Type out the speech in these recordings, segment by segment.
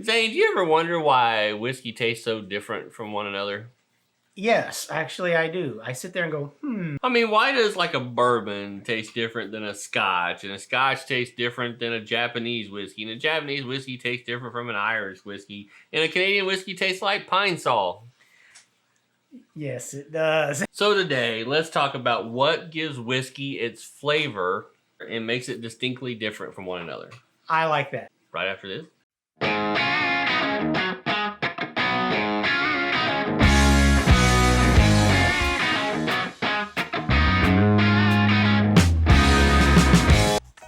Zane, do you ever wonder why whiskey tastes so different from one another? Yes, actually I do. I sit there and go, I mean, why does like a bourbon taste different than a scotch, and a scotch tastes different than a Japanese whiskey, and a Japanese whiskey tastes different from an Irish whiskey, and a Canadian whiskey tastes like pine sol? Yes, it does. So today, let's talk about what gives whiskey its flavor and makes it distinctly different from one another. I like that. Right after this.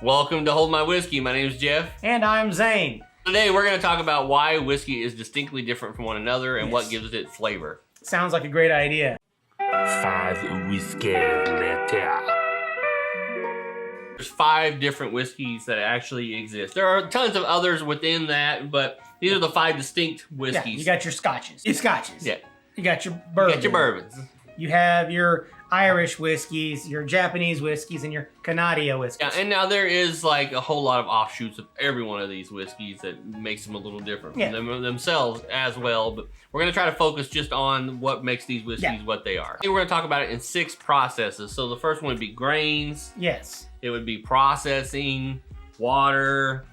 Welcome to Hold My Whiskey. My name is Jeff. And I'm Zane. Today we're going to talk about why whiskey is distinctly different from one another and what gives it flavor. Sounds like a great idea. 5 whiskey later. There's 5 different whiskeys that actually exist. There are tons of others within that, but these are the 5 distinct whiskeys. Yeah, you got your scotches. Your scotches. Yeah. You got your bourbon. You got your bourbons. You have your Irish whiskeys, your Japanese whiskeys, and your Canadian whiskeys. Yeah, and now there is like a whole lot of offshoots of every one of these whiskeys that makes them a little different from them themselves as well. But we're going to try to focus just on what makes these whiskeys what they are. And we're going to talk about it in 6 processes. So the first one would be grains. Yes. It would be processing, water,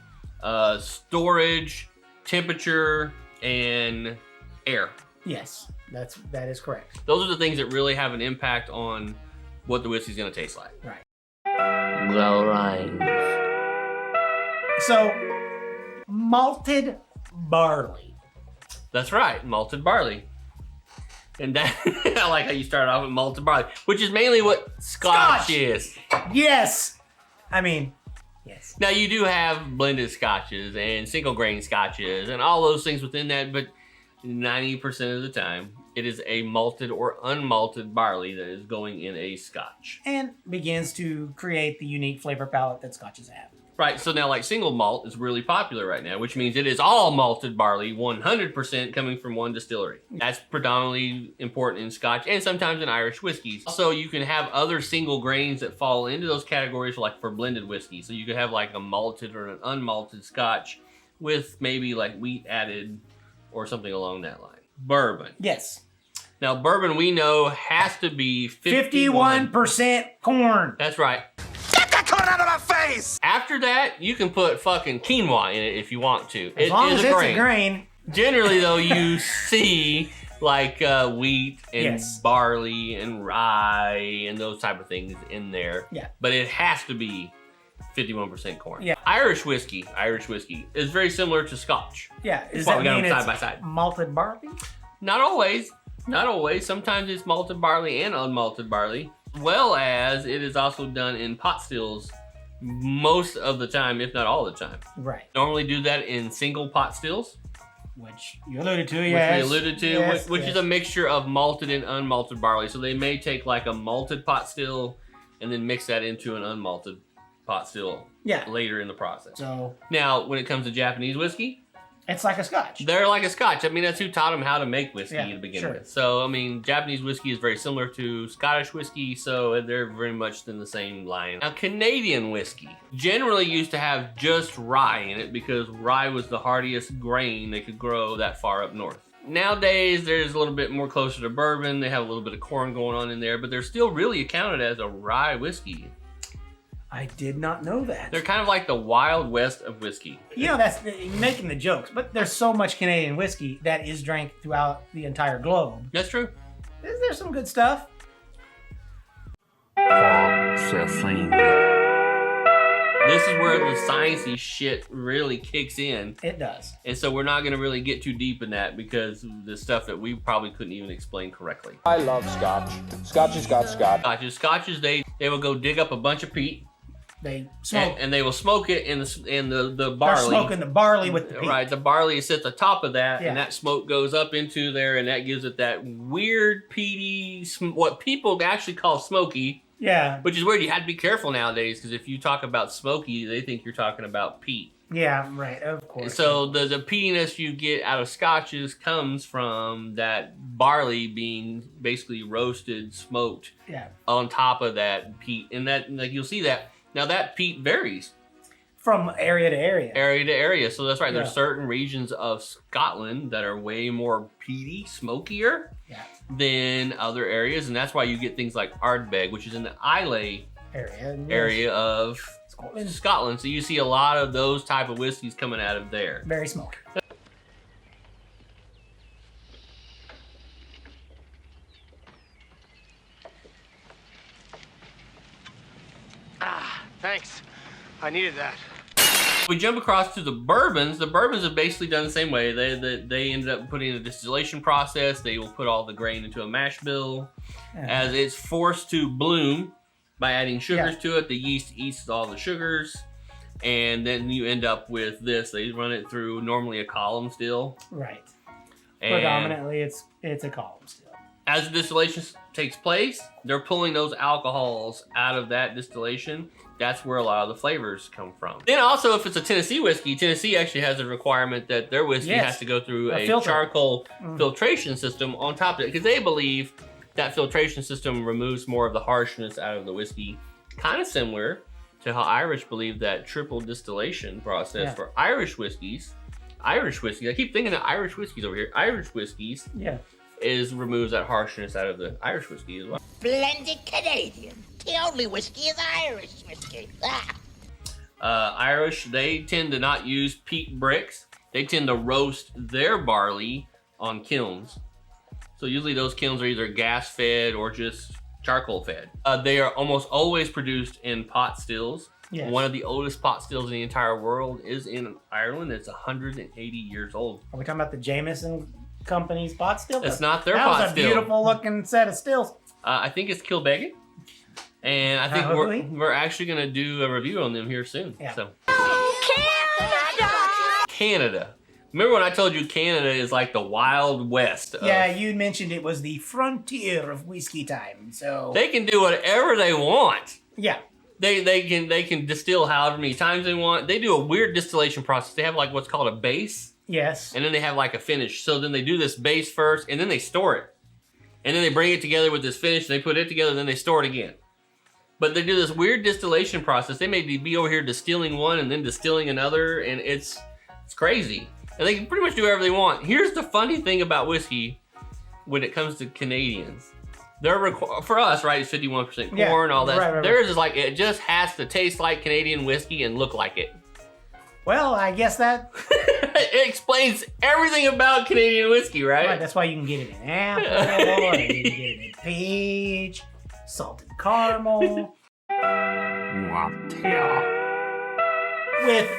storage, temperature, and air. Yes, that is correct. Those are the things that really have an impact on what the whiskey's going to taste like. Right. The rhymes. So, malted barley. That's right, malted barley. And that, I like how you started off with malted barley, which is mainly what Scotch is. Yes. I mean, yes. Now you do have blended scotches and single grain scotches and all those things within that, but 90% of the time, it is a malted or unmalted barley that is going in a scotch. And begins to create the unique flavor palette that scotches have. Right, so now like single malt is really popular right now, which means it is all malted barley, 100% coming from one distillery. That's predominantly important in Scotch and sometimes in Irish whiskeys. So you can have other single grains that fall into those categories like for blended whiskey. So you could have like a malted or an unmalted Scotch with maybe like wheat added or something along that line. Bourbon. Yes. Now bourbon we know has to be 51% corn. That's right. Get that corn out of my face! After that, you can put fucking quinoa in it if you want to. As long as it's a grain. Generally, though, you see like wheat and barley and rye and those type of things in there. Yeah. But it has to be 51% corn. Yeah. Irish whiskey is very similar to Scotch. Yeah. That's why we got them side by side. Malted barley? Not always. Not always. Sometimes it's malted barley and unmalted barley. Well as it is also done in pot stills most of the time, if not all the time. Right. Normally do that in single pot stills. Which you alluded to, yes. Which we alluded to, which is a mixture of malted and unmalted barley. So they may take like a malted pot still and then mix that into an unmalted pot still later in the process. So now, when it comes to Japanese whiskey, it's like a Scotch. They're like a Scotch. I mean, that's who taught them how to make whiskey to begin with. So, I mean, Japanese whiskey is very similar to Scottish whiskey, so they're very much in the same line. Now, Canadian whiskey generally used to have just rye in it because rye was the hardiest grain they could grow that far up north. Nowadays, there's a little bit more closer to bourbon. They have a little bit of corn going on in there, but they're still really accounted as a rye whiskey. I did not know that. They're kind of like the Wild West of whiskey. You know, that's you're making the jokes, but there's so much Canadian whiskey that is drank throughout the entire globe. That's true. There's some good stuff. Processing. This is where the sciencey shit really kicks in. It does. And so we're not going to really get too deep in that because the stuff that we probably couldn't even explain correctly. I love Scotch. Scotches got Scotch. Scotches, they will go dig up a bunch of peat. They smoke. And they will smoke it in the barley. They're smoking the barley with the peat. Right, the barley is at the top of that, and that smoke goes up into there, and that gives it that weird peaty, what people actually call smoky. Yeah. Which is weird. You have to be careful nowadays, because if you talk about smoky, they think you're talking about peat. Yeah, right, of course. So the peatiness you get out of scotches comes from that barley being basically roasted, smoked on top of that peat. And that, like, you'll see that. Now that peat varies. from area to area. Area to area. So that's right. Yeah. There's certain regions of Scotland that are way more peaty, smokier than other areas. And that's why you get things like Ardbeg, which is in the Islay area of Scotland. So you see a lot of those type of whiskeys coming out of there. Very smoky. Thanks. I needed that. We jump across to the bourbons. The bourbons have basically done the same way. They ended up putting in a distillation process. They will put all the grain into a mash bill. As it's forced to bloom by adding sugars to it, the yeast eats all the sugars. And then you end up with this. They run it through normally a column still. Right. And Predominantly, it's a column still. as the distillation takes place, they're pulling those alcohols out of that distillation. That's where a lot of the flavors come from. Then also, if it's a Tennessee whiskey, Tennessee actually has a requirement that their whiskey has to go through a charcoal filtration system on top of it, because they believe that filtration system removes more of the harshness out of the whiskey. Kind of similar to how Irish believe that triple distillation process for Irish whiskeys. I keep thinking of Irish whiskeys over here. Irish whiskeys removes that harshness out of the Irish whiskey as well. Blended Canadian. The only whiskey is Irish whiskey. Irish, they tend to not use peat bricks. They tend to roast their barley on kilns. So usually those kilns are either gas fed or just charcoal fed. They are almost always produced in pot stills. Yes. One of the oldest pot stills in the entire world is in Ireland. It's 180 years old. Are we talking about the Jameson Company's pot still? It's not their pot still. That was a beautiful looking set of stills. I think it's Kilbeggan. And I think we're actually going to do a review on them here soon. Yeah. So. Canada. Remember when I told you Canada is like the Wild West? Yeah, you mentioned it was the frontier of whiskey time. So they can do whatever they want. Yeah. They can distill however many times they want. They do a weird distillation process. They have like what's called a base. Yes. And then they have like a finish. So then they do this base first, and then they store it. And then they bring it together with this finish, and they put it together, and then they store it again. But they do this weird distillation process. They may be over here distilling one and then distilling another, and it's crazy. And they can pretty much do whatever they want. Here's the funny thing about whiskey when it comes to Canadians. They're for us, right, it's 51% corn, all that. Right. Theirs is like, it just has to taste like Canadian whiskey and look like it. Well, I guess that... it explains everything about Canadian whiskey, right? Right, that's why you can get it in apple, and you can get it in peach, salted caramel. With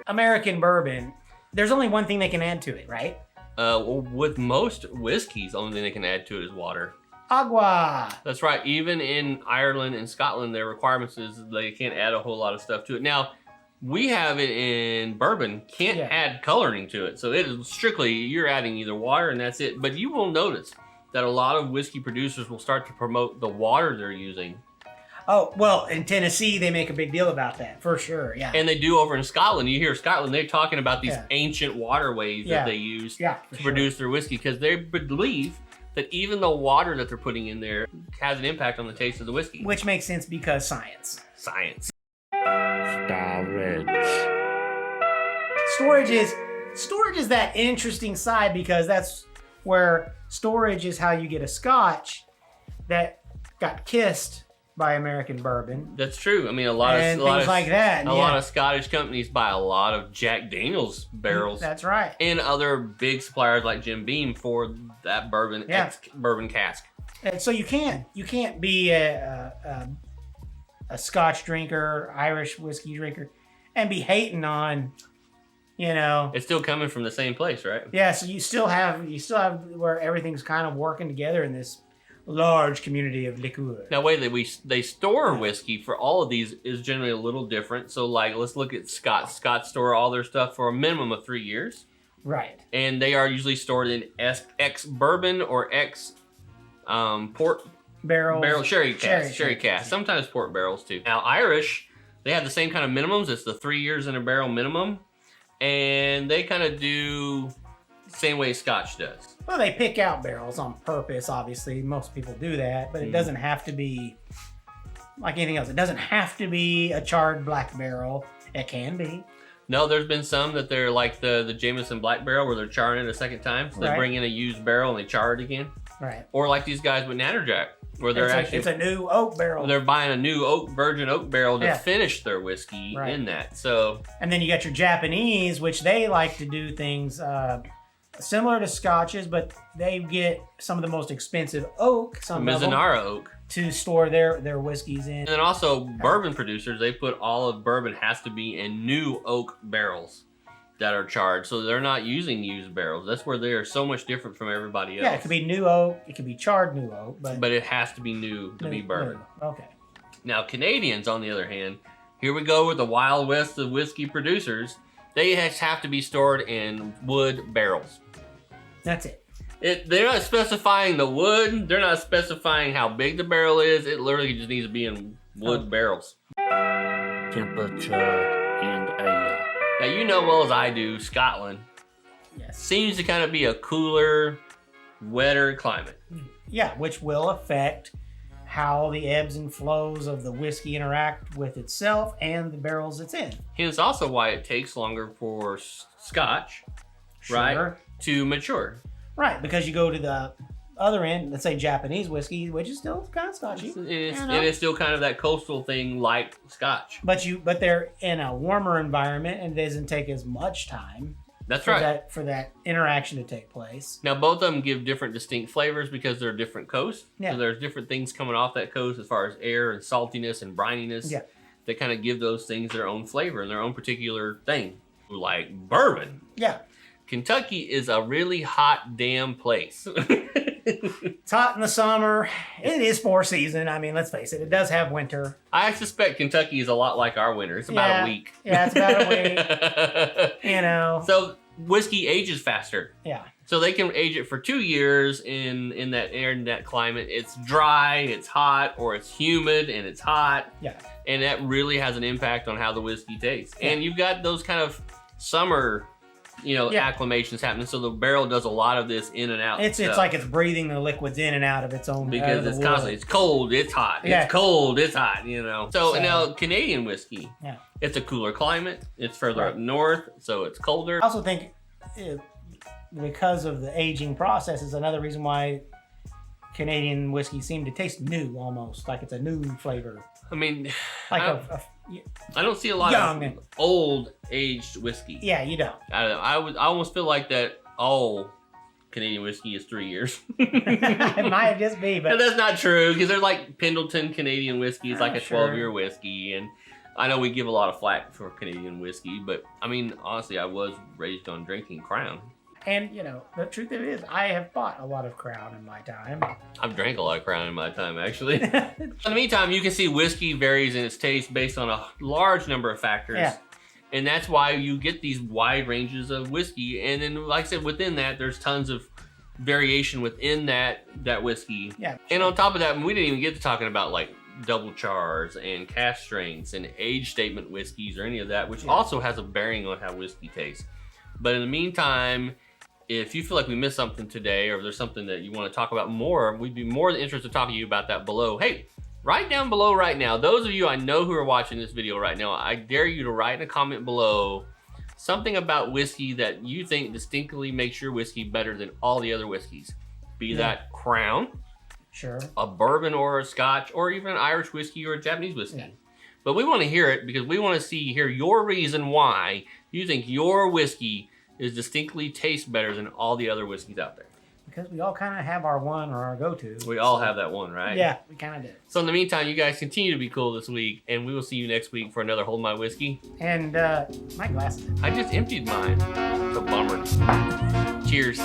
American bourbon, there's only one thing they can add to it, right? Well, with most whiskeys, the only thing they can add to it is water. Agua. That's right. Even in Ireland and Scotland, their requirements is they can't add a whole lot of stuff to it. Now, we have it in bourbon, can't add coloring to it. So it is strictly, you're adding either water and that's it. But you will notice that a lot of whiskey producers will start to promote the water they're using. Oh, well, in Tennessee, they make a big deal about that, for sure, yeah. And they do over in Scotland. You hear Scotland, they're talking about these ancient waterways that they use to produce their whiskey, because they believe that even the water that they're putting in there has an impact on the taste of the whiskey. Which makes sense because science. Science. Storage is that interesting side, because that's where storage is how you get a scotch that got kissed by American bourbon. That's true. I mean, a lot of Scottish companies buy a lot of Jack Daniel's barrels. That's right. And other big suppliers like Jim Beam for that bourbon bourbon cask. And so you can't be a Scotch drinker, Irish whiskey drinker, and be hating on, it's still coming from the same place, right? Yeah. So you still have where everything's kind of working together in this large community of liqueur. Now, way that they store whiskey for all of these is generally a little different. So, like, let's look at Scott. Scott store all their stuff for a minimum of 3 years. Right. And they are usually stored in ex bourbon or ex port barrel sherry cask. Sometimes port barrels too. Now, Irish, they have the same kind of minimums. It's the 3 years in a barrel minimum, and they kind of do the same way Scotch does. Well, they pick out barrels on purpose, obviously. Most people do that, but it doesn't have to be like anything else. It doesn't have to be a charred black barrel. It can be. No, there's been some that they're like the Jameson Black Barrel where they're charring it a second time. So they bring in a used barrel and they char it again. Right. Or like these guys with Nannerjack, where they're it's a new oak barrel. They're buying a new virgin oak barrel to finish their whiskey in that. So. And then you got your Japanese, which they like to do things similar to Scotches, but they get some of the most expensive oak, Mizunara oak, to store their whiskeys in. And then also bourbon producers, they put all of bourbon has to be in new oak barrels that are charred, so they're not using used barrels. That's where they are so much different from everybody else. Yeah, it could be new oak, it could be charred new oak, but it has to be new to be bourbon. Okay. Now Canadians, on the other hand, here we go with the Wild West of whiskey producers. They have to be stored in wood barrels. That's it. They're not specifying the wood. They're not specifying how big the barrel is. It literally just needs to be in wood barrels. Temperature and ale. Now, you know well as I do, Scotland seems to kind of be a cooler, wetter climate. Yeah, which will affect how the ebbs and flows of the whiskey interact with itself and the barrels it's in. Hence also why it takes longer for Scotch, right, to mature. Right, because you go to the other end, let's say Japanese whiskey, which is still kind of Scotchy. It is still kind of that coastal thing like Scotch. But they're in a warmer environment and it doesn't take as much time. That's for that interaction to take place. Now, both of them give different distinct flavors because they're different coasts. Yeah. So there's different things coming off that coast as far as air and saltiness and brininess. Yeah. That kind of give those things their own flavor and their own particular thing. Like bourbon. Yeah. Kentucky is a really hot damn place. It's hot in the summer. It is 4 season. I mean, let's face it. It does have winter. I suspect Kentucky is a lot like our winter. It's about a week. Yeah, it's about a week. You know. So whiskey ages faster. Yeah. So they can age it for 2 years in that air, in that climate. It's dry, it's hot, or it's humid and it's hot. Yeah. And that really has an impact on how the whiskey tastes. Yeah. And you've got those kind of summer acclimations happening, so the barrel does a lot of this in and out. It's like it's breathing the liquids in and out of its own. Because it's constantly, it's cold, it's hot, it's cold, it's hot, So now Canadian whiskey, it's a cooler climate, it's further up north, so it's colder. I also think because of the aging process is another reason why Canadian whiskey seem to taste new, almost like it's a new flavor. I mean, like I don't see a lot of old aged whiskey. Yeah, you don't. I almost feel like that all Canadian whiskey is 3 years. It might just be, but that's not true because there's like Pendleton Canadian whiskey is like a 12-year whiskey, and I know we give a lot of flack for Canadian whiskey, but I mean honestly, I was raised on drinking Crown. And, the truth of it is, I have bought a lot of Crown in my time. I've drank a lot of Crown in my time, actually. In the meantime, you can see whiskey varies in its taste based on a large number of factors. Yeah. And that's why you get these wide ranges of whiskey. And then, like I said, within that, there's tons of variation within that whiskey. Yeah. And on top of that, we didn't even get to talking about, like, double chars and cask strengths and age statement whiskeys or any of that, which also has a bearing on how whiskey tastes. But in the meantime, if you feel like we missed something today or there's something that you want to talk about more, we'd be more than interested in talking to you about that below. Hey, write down below right now. Those of you I know who are watching this video right now, I dare you to write in a comment below something about whiskey that you think distinctly makes your whiskey better than all the other whiskeys. Be that Crown, a bourbon or a Scotch, or even an Irish whiskey or a Japanese whiskey. Yeah. But we want to hear it because we want to hear your reason why you think your whiskey is distinctly tastes better than all the other whiskeys out there. Because we all kind of have our one or our go-to. We all have that one, right? Yeah, we kind of do. So in the meantime, you guys continue to be cool this week, and we will see you next week for another Hold My Whiskey. And my glasses. I just emptied mine. It's a bummer. Cheers.